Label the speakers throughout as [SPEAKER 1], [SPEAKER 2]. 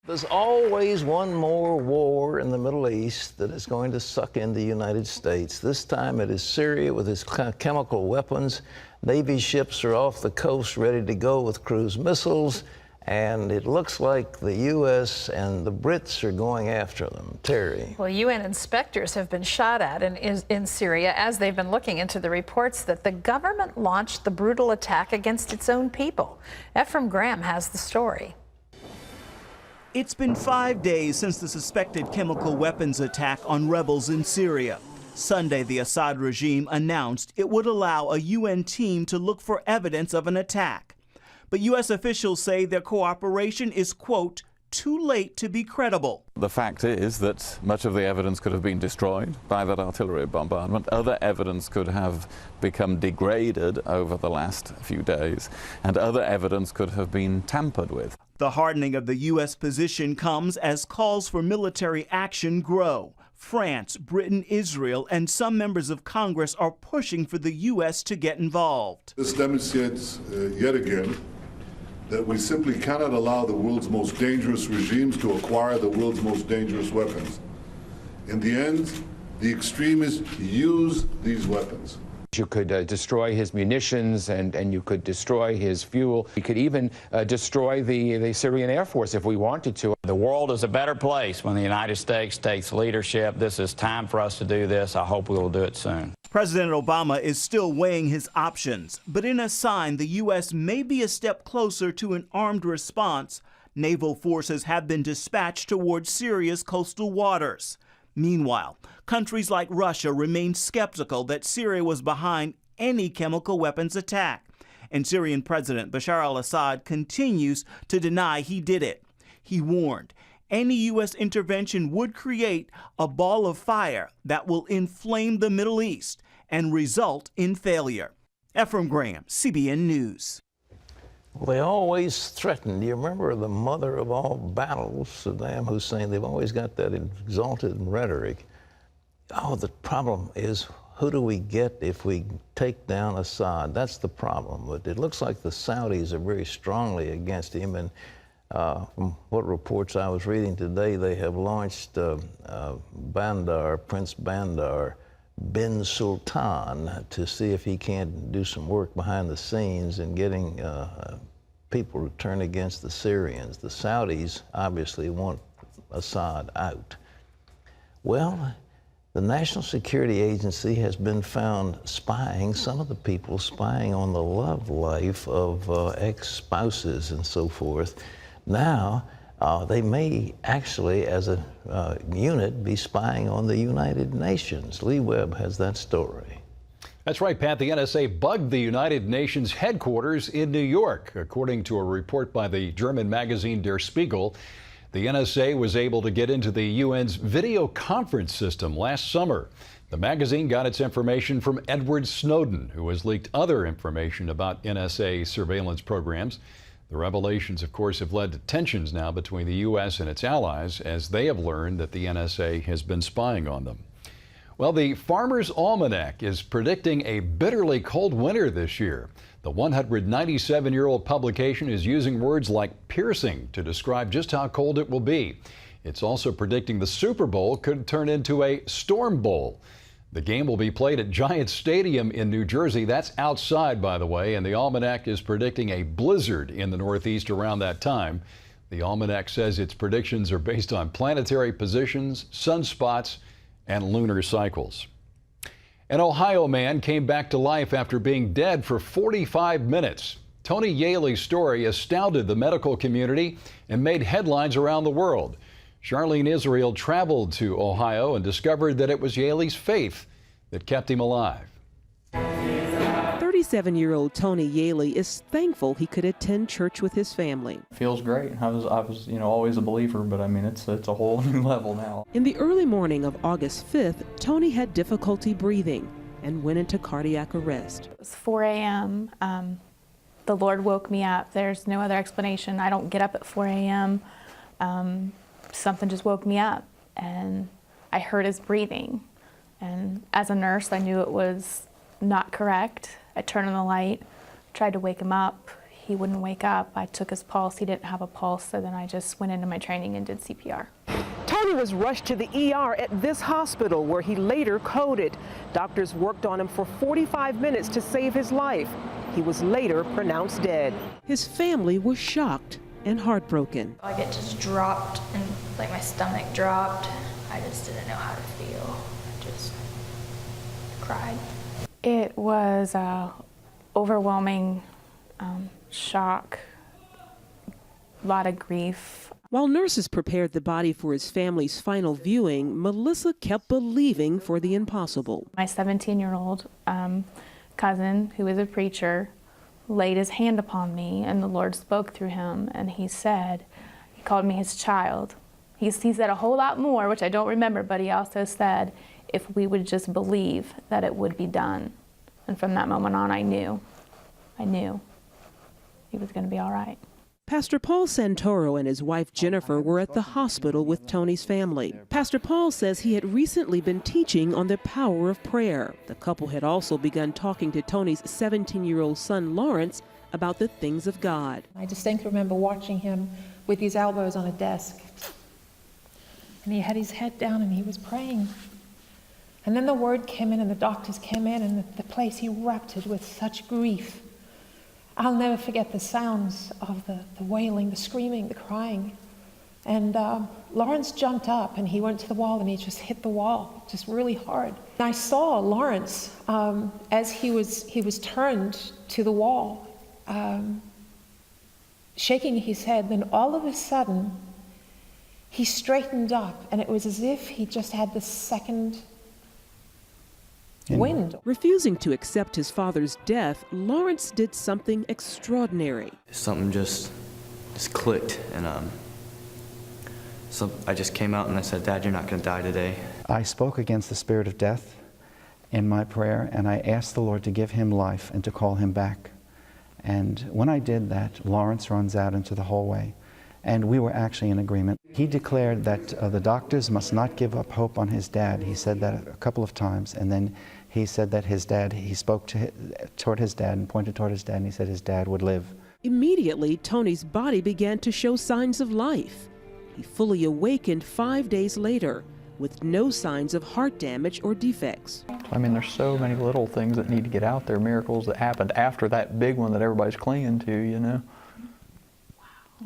[SPEAKER 1] There's always one more war in the Middle East that is going to suck in the United States. This time it is Syria with its chemical weapons. Navy ships are off the coast ready to go with cruise missiles. And it looks like the U.S. and the Brits are going after them. Terry.
[SPEAKER 2] Well, UN inspectors have been shot at in Syria as they've been looking into the reports that the government launched the brutal attack against its own people. Ephraim Graham has the story.
[SPEAKER 3] It's been 5 days since the suspected chemical weapons attack on rebels in Syria. Sunday, the Assad regime announced it would allow a UN team to look for evidence of an attack. But U.S. officials say their cooperation is, quote, too late to be credible.
[SPEAKER 4] The fact is that much of the evidence could have been destroyed by that artillery bombardment. Other evidence could have become degraded over the last few days, and other evidence could have been tampered with.
[SPEAKER 3] The hardening of the U.S. position comes as calls for military action grow. France, Britain, Israel, and some members of Congress are pushing for the U.S. to get involved.
[SPEAKER 5] This demonstrates yet again that we simply cannot allow the world's most dangerous regimes to acquire the world's most dangerous weapons. In the end, the extremists use these weapons.
[SPEAKER 6] You could destroy his munitions and you could destroy his fuel. You could even destroy the Syrian Air Force if we wanted to.
[SPEAKER 7] The world is a better place when the United States takes leadership. This is time for us to do this. I hope we will do it soon.
[SPEAKER 3] President Obama is still weighing his options, but in a sign the U.S. may be a step closer to an armed response, naval forces have been dispatched towards Syria's coastal waters. Meanwhile, countries like Russia remain skeptical that Syria was behind any chemical weapons attack, and Syrian President Bashar al-Assad continues to deny he did it. He warned any U.S. intervention would create a ball of fire that will inflame the Middle East and result in failure. Ephraim Graham, CBN News.
[SPEAKER 1] Well, they always threaten. Do you remember the mother of all battles, Saddam Hussein? They've always got that exalted rhetoric. Oh, the problem is, who do we get if we take down Assad? That's the problem. But it looks like the Saudis are very strongly against him. And from what reports I was reading today, they have launched Prince Bandar bin Sultan to see if he can't do some work behind the scenes in getting people to turn against the Syrians. The Saudis obviously want Assad out. Well, the National Security Agency has been found spying, some of the people spying on the love life of ex-spouses and so forth. Now, they may actually, as a unit, be spying on the United Nations. Lee Webb has that story.
[SPEAKER 8] That's right, Pat. The NSA bugged the United Nations headquarters in New York. According to a report by the German magazine Der Spiegel, the NSA was able to get into the UN's video conference system last summer. The magazine got its information from Edward Snowden, who has leaked other information about NSA surveillance programs. The revelations, of course, have led to tensions now between the U.S. and its allies as they have learned that the NSA has been spying on them. Well, the Farmer's Almanac is predicting a bitterly cold winter this year. The 197-year-old publication is using words like piercing to describe just how cold it will be. It's also predicting the Super Bowl could turn into a storm bowl. The game will be played at Giant Stadium in New Jersey. That's outside, by the way, and the Almanac is predicting a blizzard in the Northeast around that time. The Almanac says its predictions are based on planetary positions, sunspots, and lunar cycles. An Ohio man came back to life after being dead for 45 minutes. Tony Yaley's story astounded the medical community and made headlines around the world. Charlene Israel traveled to Ohio and discovered that it was Yaley's faith that kept him alive.
[SPEAKER 9] 37-year-old Tony Yaley is thankful he could attend church with his family.
[SPEAKER 10] Feels great. I was always a believer, but I mean, it's a whole new level now.
[SPEAKER 9] In the early morning of August 5th, Tony had difficulty breathing and went into cardiac arrest.
[SPEAKER 11] It was 4 a.m. The Lord woke me up. There's no other explanation. I don't get up at 4 a.m. Something just woke me up, and I heard his breathing. And as a nurse, I knew it was not correct. I turned on the light, tried to wake him up. He wouldn't wake up. I took his pulse. He didn't have a pulse, so then I just went into my training and did CPR.
[SPEAKER 9] Tony was rushed to the ER at this hospital where he later coded. Doctors worked on him for 45 minutes to save his life. He was later pronounced dead. His family was shocked and heartbroken.
[SPEAKER 12] Like it just dropped and like my stomach dropped. I just didn't know how to feel. I just cried.
[SPEAKER 11] It was overwhelming shock, a lot of grief.
[SPEAKER 9] While nurses prepared the body for his family's final viewing, Melissa kept believing for the impossible.
[SPEAKER 11] My 17-year-old cousin, who is a preacher, laid his hand upon me, and the Lord spoke through him, and he called me his child. He said a whole lot more, which I don't remember, but he also said, if we would just believe that it would be done. And from that moment on, I knew he was going to be all right.
[SPEAKER 9] Pastor Paul Santoro and his wife Jennifer were at the hospital with Tony's family. Pastor Paul says he had recently been teaching on the power of prayer. The couple had also begun talking to Tony's 17-year-old son Lawrence about the things of God.
[SPEAKER 13] I distinctly remember watching him with his elbows on a desk. And he had his head down and he was praying. And then the word came in and the doctors came in and the place erupted with such grief. I'll never forget the sounds of the wailing, the screaming, the crying. And Lawrence jumped up and he went to the wall and he just hit the wall, just really hard. And I saw Lawrence as he was turned to the wall, shaking his head. Then all of a sudden, he straightened up and it was as if he just had the second wind.
[SPEAKER 9] Refusing to accept his father's death, Lawrence did something extraordinary.
[SPEAKER 14] Something just clicked, and so I just came out and I said, Dad, you're not going to die today.
[SPEAKER 15] I spoke against the spirit of death in my prayer, and I asked the Lord to give him life and to call him back. And when I did that, Lawrence runs out into the hallway, and we were actually in agreement. He declared that the doctors must not give up hope on his dad. He said that a couple of times, and then he said that his dad, he spoke toward his dad and pointed toward his dad, and he said his dad would live.
[SPEAKER 9] Immediately, Tony's body began to show signs of life. He fully awakened 5 days later with no signs of heart damage or defects.
[SPEAKER 10] I mean, there's so many little things that need to get out there, miracles that happened after that big one that everybody's clinging to, you know.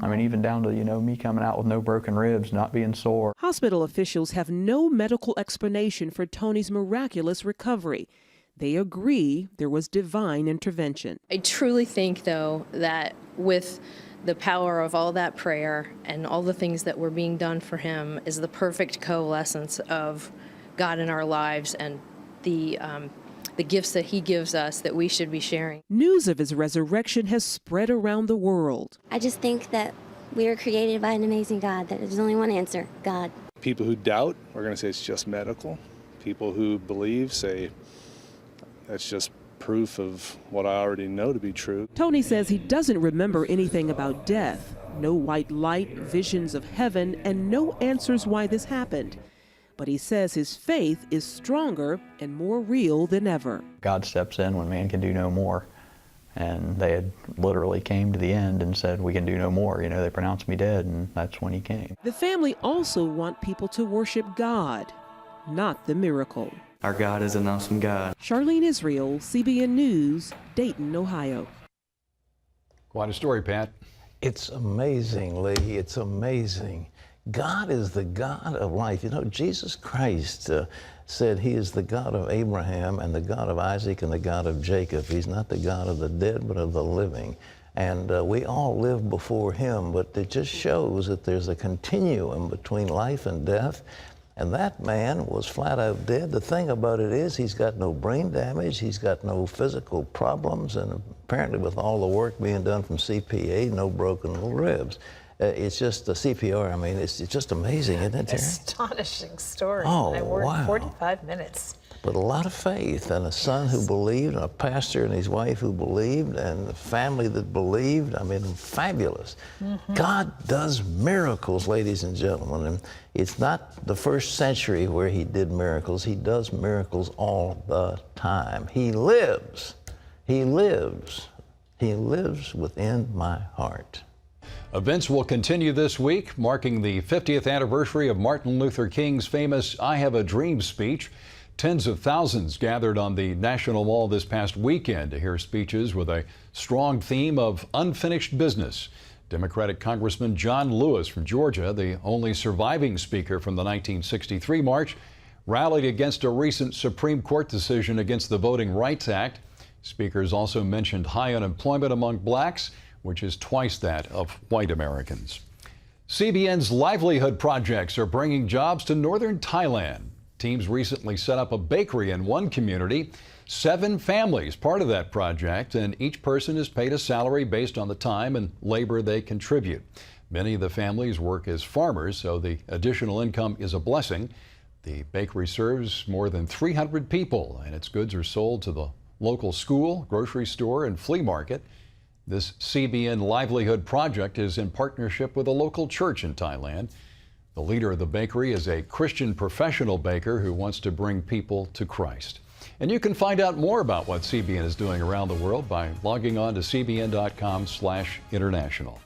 [SPEAKER 10] I mean, even down to, me coming out with no broken ribs, not being sore.
[SPEAKER 9] Hospital officials have no medical explanation for Tony's miraculous recovery. They agree there was divine intervention.
[SPEAKER 16] I truly think, though, that with the power of all that prayer and all the things that were being done for him is the perfect coalescence of God in our lives and the gifts that he gives us that we should be sharing.
[SPEAKER 9] News of his resurrection has spread around the world.
[SPEAKER 17] I just think that we are created by an amazing God, that there's only one answer, God.
[SPEAKER 18] People who doubt are going to say it's just medical. People who believe say that's just proof of what I already know to be true.
[SPEAKER 9] Tony says he doesn't remember anything about death, no white light, visions of heaven, and no answers why this happened. But he says his faith is stronger and more real than ever.
[SPEAKER 10] God steps in when man can do no more. And they had literally came to the end and said, we can do no more. They pronounced me dead, and that's when he came.
[SPEAKER 9] The family also want people to worship God, not the miracle.
[SPEAKER 14] Our God is an awesome God.
[SPEAKER 9] Charlene Israel, CBN News, Dayton, Ohio.
[SPEAKER 8] Quite a story, Pat.
[SPEAKER 1] It's amazing, Lee. It's amazing. God is the God of life. Jesus Christ said he is the God of Abraham and the God of Isaac and the God of Jacob. He's not the God of the dead, but of the living. And we all live before him, but it just shows that there's a continuum between life and death. And that man was flat out dead. The thing about it is he's got no brain damage, he's got no physical problems, and apparently with all the work being done from CPA, no broken ribs. It's just the CPR, it's just amazing, isn't it, Terry?
[SPEAKER 2] Astonishing story.
[SPEAKER 1] Oh,
[SPEAKER 2] I worked
[SPEAKER 1] wow.
[SPEAKER 2] 45 minutes.
[SPEAKER 1] But a lot of faith, and a son who believed, and a pastor and his wife who believed, and a family that believed. Fabulous. Mm-hmm. God does miracles, ladies and gentlemen, and it's not the first century where he did miracles. He does miracles all the time. He lives. He lives. He lives within my heart.
[SPEAKER 8] Events will continue this week, marking the 50th anniversary of Martin Luther King's famous I Have a Dream speech. Tens of thousands gathered on the National Mall this past weekend to hear speeches with a strong theme of unfinished business. Democratic Congressman John Lewis from Georgia, the only surviving speaker from the 1963 march, rallied against a recent Supreme Court decision against the Voting Rights Act. Speakers also mentioned high unemployment among blacks, which is twice that of white Americans. CBN's livelihood projects are bringing jobs to northern Thailand. Teams recently set up a bakery in one community. 7 families part of that project, and each person is paid a salary based on the time and labor they contribute. Many of the families work as farmers, so the additional income is a blessing. The bakery serves more than 300 people, and its goods are sold to the local school, grocery store, and flea market. This CBN Livelihood Project is in partnership with a local church in Thailand. The leader of the bakery is a Christian professional baker who wants to bring people to Christ. And you can find out more about what CBN is doing around the world by logging on to cbn.com/international.